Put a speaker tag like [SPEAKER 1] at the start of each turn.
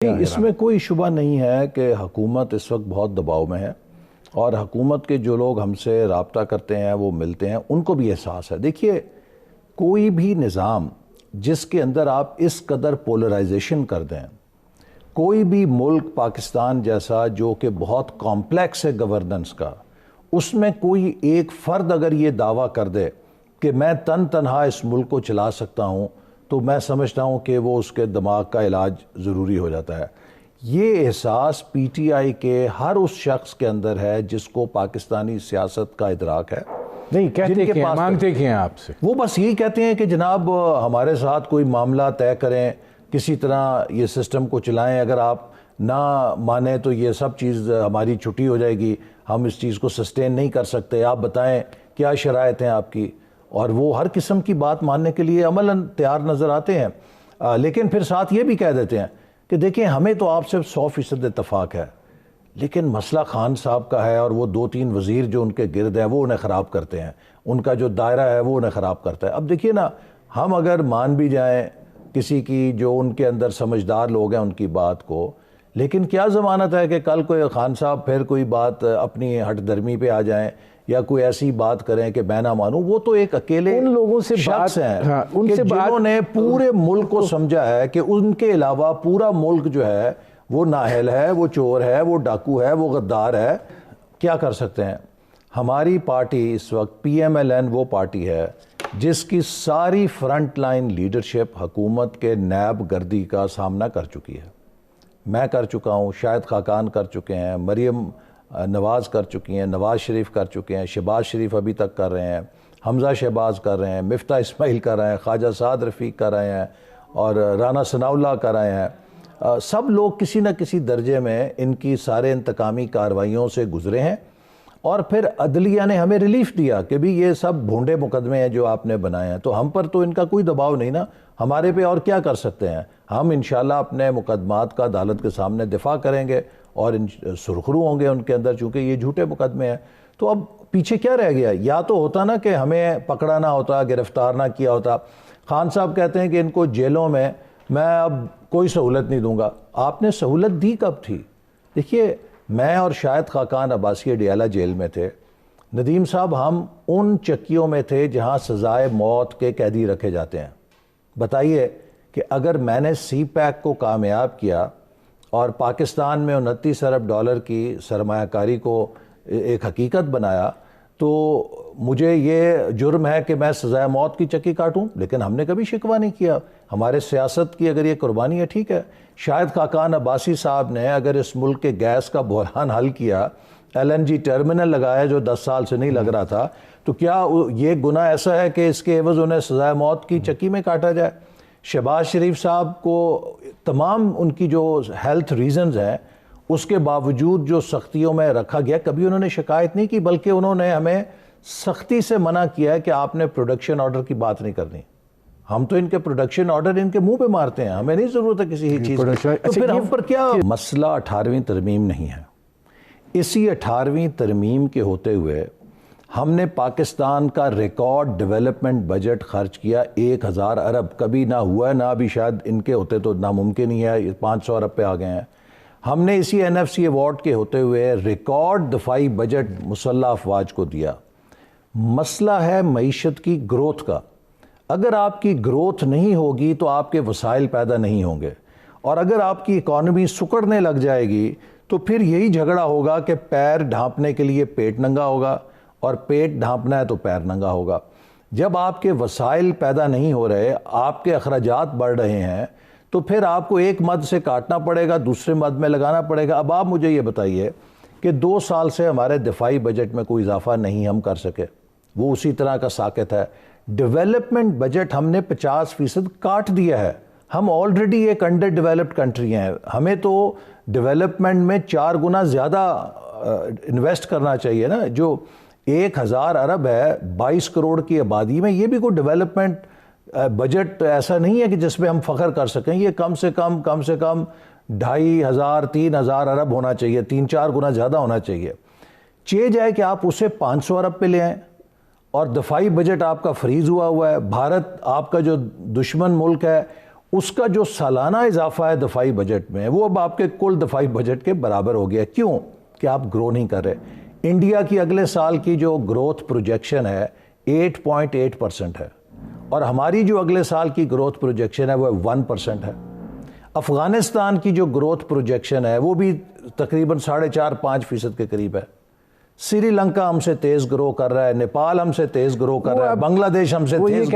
[SPEAKER 1] اس میں کوئی شبہ نہیں ہے کہ حکومت اس وقت بہت دباؤ میں ہے، اور حکومت کے جو لوگ ہم سے رابطہ کرتے ہیں وہ ملتے ہیں، ان کو بھی احساس ہے۔ دیکھیے، کوئی بھی نظام جس کے اندر آپ اس قدر پولرائزیشن کر دیں، کوئی بھی ملک پاکستان جیسا جو کہ بہت کمپلیکس ہے گورننس کا، اس میں کوئی ایک فرد اگر یہ دعویٰ کر دے کہ میں تنہا اس ملک کو چلا سکتا ہوں، تو میں سمجھتا ہوں کہ وہ اس کے دماغ کا علاج ضروری ہو جاتا ہے۔ یہ احساس پی ٹی آئی کے ہر اس شخص کے اندر ہے جس کو پاکستانی سیاست کا ادراک ہے۔
[SPEAKER 2] نہیں کہتے کہ مانگتے کیا ہیں آپ سے؟
[SPEAKER 1] وہ بس یہی کہتے ہیں کہ جناب ہمارے ساتھ کوئی معاملہ طے کریں، کسی طرح یہ سسٹم کو چلائیں، اگر آپ نہ مانیں تو یہ سب چیز ہماری چھٹی ہو جائے گی، ہم اس چیز کو سسٹین نہیں کر سکتے، آپ بتائیں کیا شرائط ہیں آپ کی۔ اور وہ ہر قسم کی بات ماننے کے لیے عملاً تیار نظر آتے ہیں، لیکن پھر ساتھ یہ بھی کہہ دیتے ہیں کہ دیکھیں ہمیں تو آپ سے 100% اتفاق ہے، لیکن مسئلہ خان صاحب کا ہے، اور وہ 2-3 وزیر جو ان کے گرد ہیں وہ انہیں خراب کرتے ہیں، ان کا جو دائرہ ہے وہ انہیں خراب کرتا ہے۔ اب دیکھیے نا، ہم اگر مان بھی جائیں کسی کی جو ان کے اندر سمجھدار لوگ ہیں ان کی بات کو، لیکن کیا ضمانت ہے کہ کل کوئی خان صاحب پھر کوئی بات اپنی ہٹ درمی پہ آ جائیں یا کوئی ایسی بات کریں کہ میں نہ مانوں۔ وہ تو ایک اکیلے
[SPEAKER 2] ان لوگوں سے
[SPEAKER 1] شخص ہیں
[SPEAKER 2] ان سے
[SPEAKER 1] جنہوں نے پورے ملک کو سمجھا ہے کہ ان کے علاوہ پورا ملک جو ہے وہ نااہل ہے، وہ چور ہے، وہ ڈاکو ہے، وہ غدار ہے۔ کیا کر سکتے ہیں؟ ہماری پارٹی اس وقت پی ایم ایل این وہ پارٹی ہے جس کی ساری فرنٹ لائن لیڈرشپ حکومت کے نیب گردی کا سامنا کر چکی ہے۔ میں کر چکا ہوں، شاہد خاقان کر چکے ہیں، مریم نواز کر چکی ہیں، نواز شریف کر چکے ہیں، شہباز شریف ابھی تک کر رہے ہیں، حمزہ شہباز کر رہے ہیں، مفتاح اسماعیل کر رہے ہیں، خواجہ سعد رفیق کر رہے ہیں، اور رانا ثناء اللہ کر رہے ہیں۔ سب لوگ کسی نہ کسی درجے میں ان کی سارے انتقامی کارروائیوں سے گزرے ہیں، اور پھر عدلیہ نے ہمیں ریلیف دیا کہ بھی یہ سب بھونڈے مقدمے ہیں جو آپ نے بنائے ہیں، تو ہم پر تو ان کا کوئی دباؤ نہیں نا، ہمارے پہ اور کیا کر سکتے ہیں؟ ہم انشاءاللہ اپنے مقدمات کا عدالت کے سامنے دفاع کریں گے، اور سرخرو ہوں گے ان کے اندر، چونکہ یہ جھوٹے مقدمے ہیں۔ تو اب پیچھے کیا رہ گیا؟ یا تو ہوتا نا کہ ہمیں پکڑا نہ ہوتا، گرفتار نہ کیا ہوتا۔ خان صاحب کہتے ہیں کہ ان کو جیلوں میں اب کوئی سہولت نہیں دوں گا۔ آپ نے سہولت دی کب تھی؟ دیکھیے، میں اور شاہد خاقان عباسی ڈیالہ جیل میں تھے، ندیم صاحب ہم ان چکیوں میں تھے جہاں سزائے موت کے قیدی رکھے جاتے ہیں۔ بتائیے کہ اگر میں نے سی پیک کو کامیاب کیا اور پاکستان میں 29 ارب ڈالر کی سرمایہ کاری کو ایک حقیقت بنایا، تو مجھے یہ جرم ہے کہ میں سزائے موت کی چکی کاٹوں، لیکن ہم نے کبھی شکوہ نہیں کیا۔ ہمارے سیاست کی اگر یہ قربانی ہے، ٹھیک ہے۔ شاہد خاقان عباسی صاحب نے اگر اس ملک کے گیس کا بحران حل کیا، ایل این جی ٹرمینل لگایا جو 10 سال سے نہیں لگ رہا تھا، تو کیا یہ گناہ ایسا ہے کہ اس کے عوض انہیں سزائے موت کی چکی میں کاٹا جائے؟ شہباز شریف صاحب کو تمام ان کی جو ہیلتھ ریزنز ہیں اس کے باوجود جو سختیوں میں رکھا گیا، کبھی انہوں نے شکایت نہیں کی، بلکہ انہوں نے ہمیں سختی سے منع کیا ہے کہ آپ نے پروڈکشن آرڈر کی بات نہیں کرنی۔ ہم تو ان کے پروڈکشن آرڈر ان کے منہ پہ مارتے ہیں، ہمیں نہیں ضرورت ہے کسی چیز کی، تو پھر ہم پر کیا؟ مسئلہ 18ویں ترمیم نہیں ہے۔ اسی 18ویں ترمیم کے ہوتے ہوئے ہم نے پاکستان کا ریکارڈ ڈیولپمنٹ بجٹ خرچ کیا 1000 ارب، کبھی نہ ہوا ہے، نہ ابھی شاید ان کے ہوتے تو ناممکن ہی ہے، 500 ارب پہ آ گئے ہیں۔ ہم نے اسی این ایف سی ایوارڈ کے ہوتے ہوئے ریکارڈ دفاعی بجٹ مسلح افواج کو دیا۔ مسئلہ ہے معیشت کی گروتھ کا۔ اگر آپ کی گروتھ نہیں ہوگی تو آپ کے وسائل پیدا نہیں ہوں گے، اور اگر آپ کی اکانومی سکڑنے لگ جائے گی تو پھر یہی جھگڑا ہوگا کہ پیر ڈھانپنے کے لیے پیٹ ننگا ہوگا، اور پیٹ ڈھانپنا ہے تو پیر ننگا ہوگا۔ جب آپ کے وسائل پیدا نہیں ہو رہے، آپ کے اخراجات بڑھ رہے ہیں، تو پھر آپ کو ایک مد سے کاٹنا پڑے گا، دوسرے مد میں لگانا پڑے گا۔ اب آپ مجھے یہ بتائیے کہ 2 سال سے ہمارے دفاعی بجٹ میں کوئی اضافہ نہیں ہم کر سکے، وہ اسی طرح کا ساکت ہے۔ ڈیولپمنٹ بجٹ ہم نے 50% کاٹ دیا ہے۔ ہم آلریڈی ایک انڈر ڈیولپڈ کنٹری ہیں، ہمیں تو ڈیولپمنٹ میں 4 گنا زیادہ انویسٹ کرنا چاہیے نا۔ جو 1000 ارب ہے 22 کروڑ کی آبادی میں، یہ بھی کوئی ڈیولپمنٹ بجٹ ایسا نہیں ہے کہ جس پہ ہم فخر کر سکیں۔ یہ کم سے کم 2500-3000 ارب ہونا چاہیے، 3-4 گنا زیادہ ہونا چاہیے۔ جائے کہ آپ اسے 500 ارب پہ لے آئیں، اور دفاعی بجٹ آپ کا فریز ہوا ہے۔ بھارت آپ کا جو دشمن ملک ہے، اس کا جو سالانہ اضافہ ہے دفاعی بجٹ میں وہ اب آپ کے کل دفاعی بجٹ کے برابر ہو گیا. کیوں؟ کہ آپ گرو نہیں کر رہے. انڈیا کی اگلے سال کی جو گروتھ پروجیکشن ہے 8.8% ہے اور ہماری جو اگلے سال کی گروتھ پروجیکشن ہے وہ 1% ہے. افغانستان کی جو گروتھ پروجیکشن ہے وہ بھی تقریباً 4.5-5% کے قریب ہے. سری لنکا ہم سے تیز گرو کر رہا ہے, نیپال ہم سے تیز گرو کر رہا ہے, بنگلہ دیش ہم سے تیز